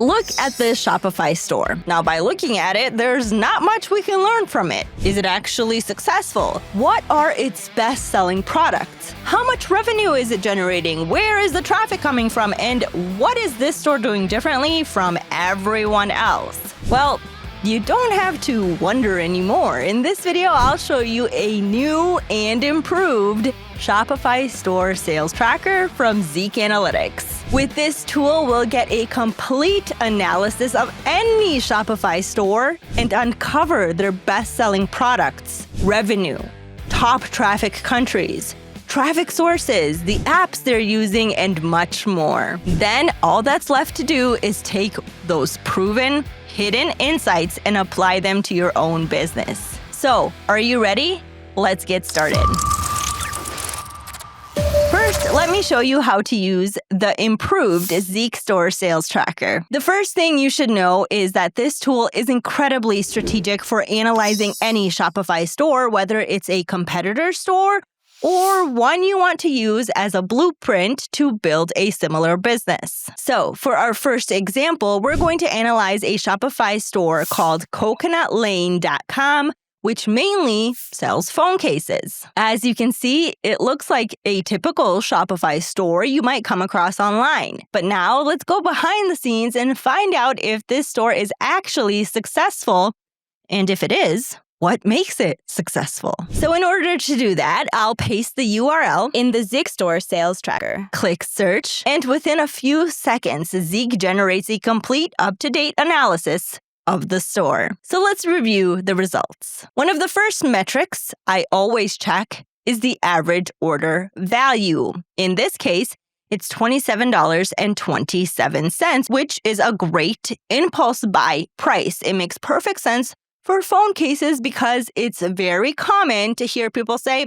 Look at this Shopify store. Now, by looking at it, there's not much we can learn from it. Is it actually successful? What are its best-selling products? How much revenue is it generating? Where is the traffic coming from? And what is this store doing differently from everyone else? Well, you don't have to wonder anymore. In this video, I'll show you a new and improved Shopify Store Sales Tracker from ZIK Analytics. With this tool, we'll get a complete analysis of any Shopify store and uncover their best-selling products, revenue, top traffic countries, traffic sources, the apps they're using, and much more. Then all that's left to do is take those proven, hidden insights and apply them to your own business. So, are you ready? Let's get started. First, let me show you how to use the improved ZIK Store Sales Tracker. The first thing you should know is that this tool is incredibly strategic for analyzing any Shopify store, whether it's a competitor store or one you want to use as a blueprint to build a similar business. So, for our first example, we're going to analyze a Shopify store called coconutlane.com, which mainly sells phone cases. As you can see, it looks like a typical Shopify store you might come across online. But now let's go behind the scenes and find out if this store is actually successful, and if it is, what makes it successful. So in order to do that, I'll paste the URL in the ZIK Store Sales Tracker. Click search, and within a few seconds, ZIK generates a complete up-to-date analysis of the store. So let's review the results. One of the first metrics I always check is the average order value. In this case, it's $27.27, which is a great impulse buy price. It makes perfect sense for phone cases because it's very common to hear people say,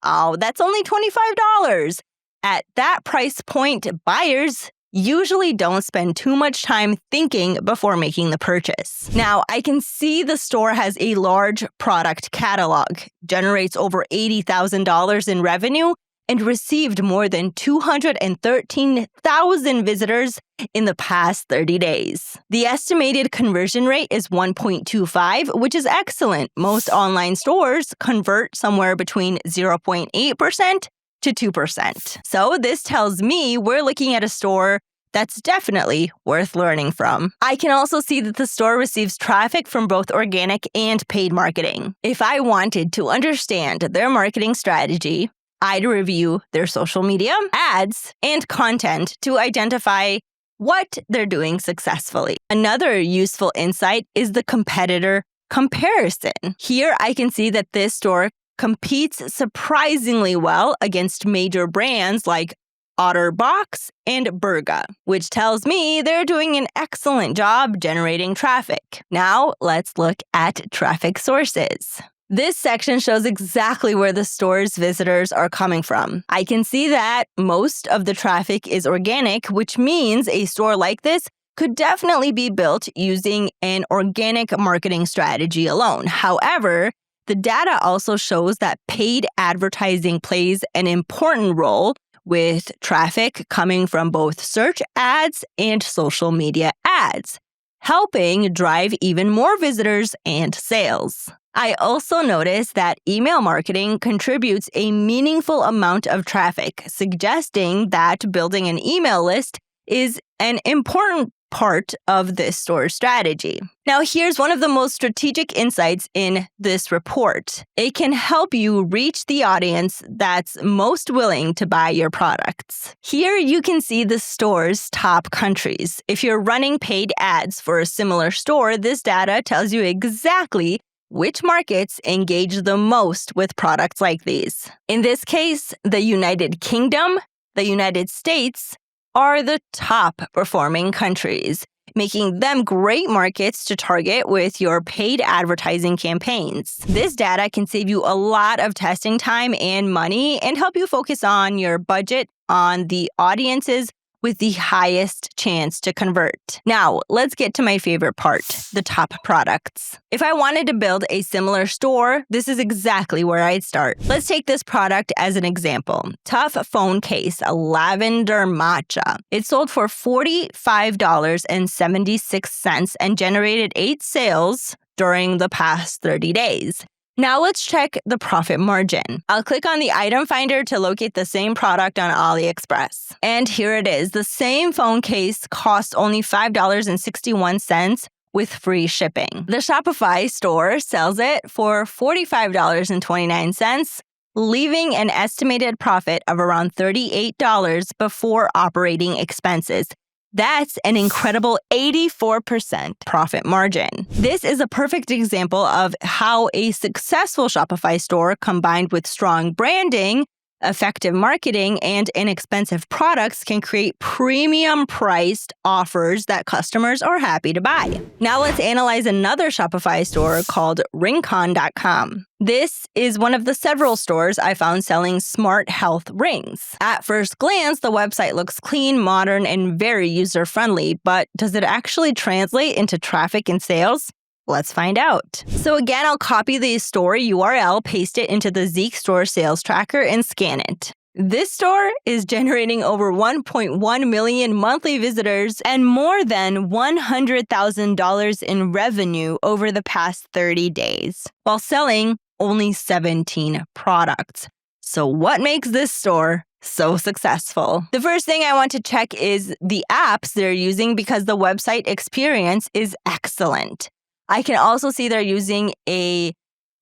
"Oh, that's only $25. At that price point, buyers usually don't spend too much time thinking before making the purchase. Now, I can see the store has a large product catalog, generates over $80,000 in revenue, and received more than 213,000 visitors in the past 30 days. The estimated conversion rate is 1.25, which is excellent. Most online stores convert somewhere between 0.8% to 2%. So this tells me we're looking at a store that's definitely worth learning from. I can also see that the store receives traffic from both organic and paid marketing. If I wanted to understand their marketing strategy, I'd review their social media, ads, and content to identify what they're doing successfully. Another useful insight is the competitor comparison. Here I can see that this store competes surprisingly well against major brands like OtterBox and Burga, which tells me they're doing an excellent job generating traffic. Now, let's look at traffic sources. This section shows exactly where the store's visitors are coming from. I can see that most of the traffic is organic, which means a store like this could definitely be built using an organic marketing strategy alone. However, the data also shows that paid advertising plays an important role with traffic coming from both search ads and social media ads, helping drive even more visitors and sales. I also noticed that email marketing contributes a meaningful amount of traffic, suggesting that building an email list is an important part of this store's strategy. Now, here's one of the most strategic insights in this report. It can help you reach the audience that's most willing to buy your products. Here you can see the store's top countries. If you're running paid ads for a similar store, this data tells you exactly which markets engage the most with products like these. In this case, the United Kingdom, the United States, are the top performing countries, making them great markets to target with your paid advertising campaigns. This data can save you a lot of testing time and money and help you focus on your budget on the audiences with the highest chance to convert. Now, let's get to my favorite part, the top products. If I wanted to build a similar store, this is exactly where I'd start. Let's take this product as an example. Tough phone case, a lavender matcha. It sold for $45.76 and generated 8 sales during the past 30 days. Now let's check the profit margin. I'll click on the item finder to locate the same product on AliExpress. And here it is. The same phone case costs only $5.61 with free shipping. The Shopify store sells it for $45.29, leaving an estimated profit of around $38 before operating expenses. That's an incredible 84% profit margin. This is a perfect example of how a successful Shopify store combined with strong branding, effective marketing, and inexpensive products can create premium-priced offers that customers are happy to buy. Now let's analyze another Shopify store called Ringcon.com. This is one of the several stores I found selling smart health rings. At first glance, the website looks clean, modern, and very user-friendly, but does it actually translate into traffic and sales? Let's find out. So again, I'll copy the store URL, paste it into the ZIK Store Sales Tracker, and scan it. This store is generating over 1.1 million monthly visitors and more than $100,000 in revenue over the past 30 days, while selling only 17 products. So what makes this store so successful? The first thing I want to check is the apps they're using because the website experience is excellent. I can also see they're using a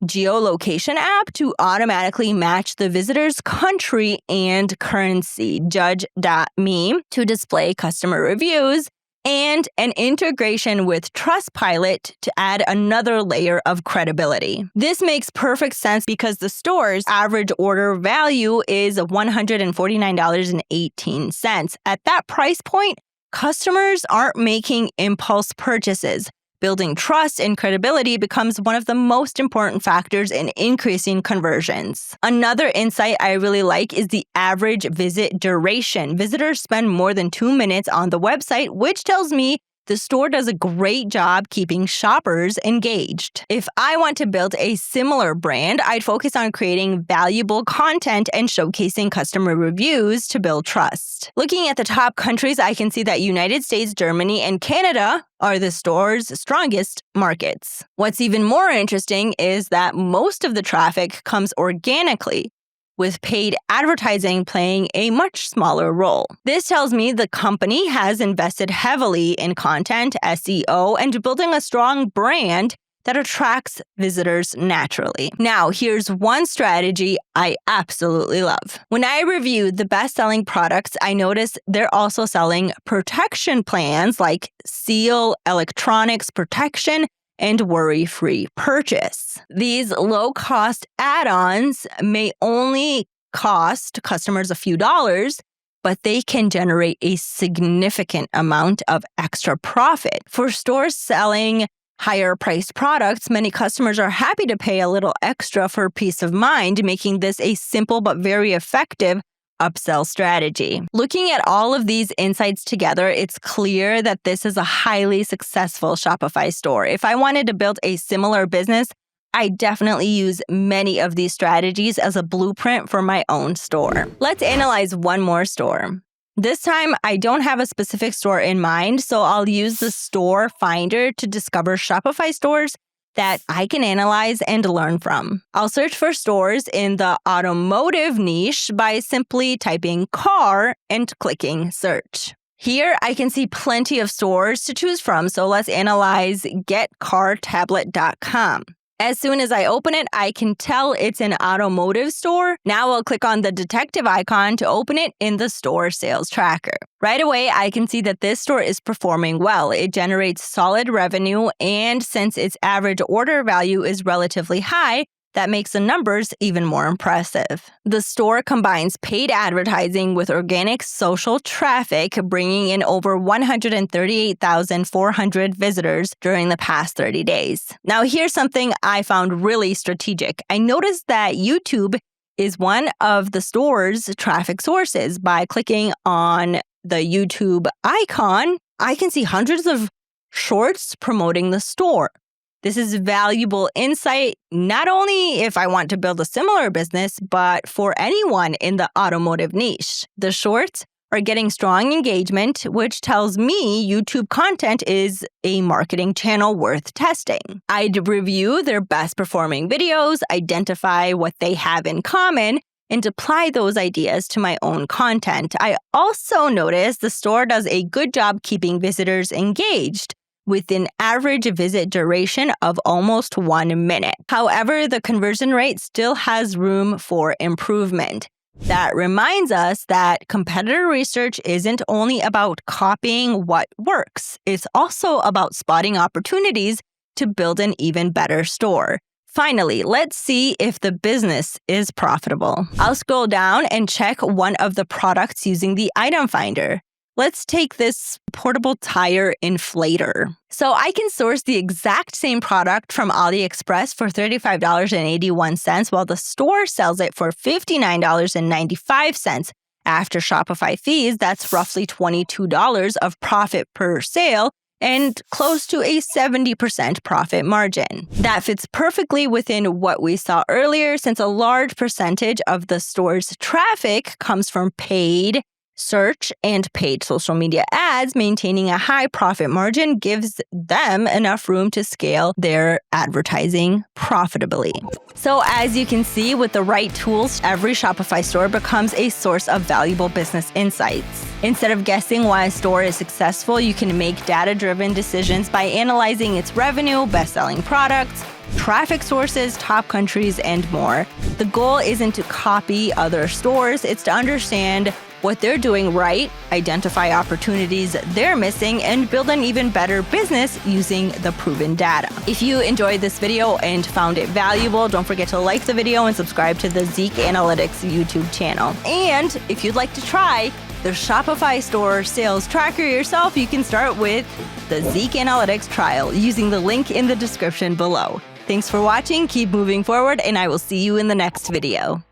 geolocation app to automatically match the visitor's country and currency, Judge.me, to display customer reviews, and an integration with Trustpilot to add another layer of credibility. This makes perfect sense because the store's average order value is $149.18. At that price point, customers aren't making impulse purchases. Building trust and credibility becomes one of the most important factors in increasing conversions. Another insight I really like is the average visit duration. Visitors spend more than 2 minutes on the website, which tells me the store does a great job keeping shoppers engaged. If I want to build a similar brand, I'd focus on creating valuable content and showcasing customer reviews to build trust. Looking at the top countries, I can see that United States, Germany, and Canada are the store's strongest markets. What's even more interesting is that most of the traffic comes organically, with paid advertising playing a much smaller role. This tells me the company has invested heavily in content, SEO, and building a strong brand that attracts visitors naturally. Now, here's one strategy I absolutely love. When I review the best-selling products, I notice they're also selling protection plans like Seal Electronics Protection and worry-free purchase. These low-cost add-ons may only cost customers a few dollars, but they can generate a significant amount of extra profit. For stores selling higher-priced products, many customers are happy to pay a little extra for peace of mind, making this a simple but very effective upsell strategy. Looking at all of these insights together, it's clear that this is a highly successful Shopify store. If I wanted to build a similar business, I definitely use many of these strategies as a blueprint for my own store. Let's analyze one more store. This time, I don't have a specific store in mind, so I'll use the store finder to discover Shopify stores that I can analyze and learn from. I'll search for stores in the automotive niche by simply typing car and clicking search. Here, I can see plenty of stores to choose from, so let's analyze getcartablet.com. As soon as I open it, I can tell it's an automotive store. Now I'll click on the detective icon to open it in the store sales tracker. Right away, I can see that this store is performing well. It generates solid revenue, and since its average order value is relatively high, that makes the numbers even more impressive. The store combines paid advertising with organic social traffic, bringing in over 138,400 visitors during the past 30 days. Now, here's something I found really strategic. I noticed that YouTube is one of the store's traffic sources. By clicking on the YouTube icon, I can see hundreds of shorts promoting the store. This is valuable insight, not only if I want to build a similar business, but for anyone in the automotive niche. The shorts are getting strong engagement, which tells me YouTube content is a marketing channel worth testing. I'd review their best performing videos, identify what they have in common, and apply those ideas to my own content. I also noticed the store does a good job keeping visitors engaged, with an average visit duration of almost 1 minute. However, the conversion rate still has room for improvement. That reminds us that competitor research isn't only about copying what works. It's also about spotting opportunities to build an even better store. Finally, let's see if the business is profitable. I'll scroll down and check one of the products using the item finder. Let's take this portable tire inflator. So I can source the exact same product from AliExpress for $35.81, while the store sells it for $59.95. After Shopify fees, that's roughly $22 of profit per sale and close to a 70% profit margin. That fits perfectly within what we saw earlier, since a large percentage of the store's traffic comes from paid search and paid social media ads. Maintaining a high profit margin gives them enough room to scale their advertising profitably. So as you can see, with the right tools, every Shopify store becomes a source of valuable business insights. Instead of guessing why a store is successful, you can make data-driven decisions by analyzing its revenue, best-selling products, traffic sources, top countries, and more. The goal isn't to copy other stores, it's to understand what they're doing right, identify opportunities they're missing, and build an even better business using the proven data. If you enjoyed this video and found it valuable, don't forget to like the video and subscribe to the ZIK Analytics YouTube channel. And if you'd like to try the Shopify Store Sales Tracker yourself, you can start with the ZIK Analytics trial using the link in the description below. Thanks for watching, keep moving forward, and I will see you in the next video.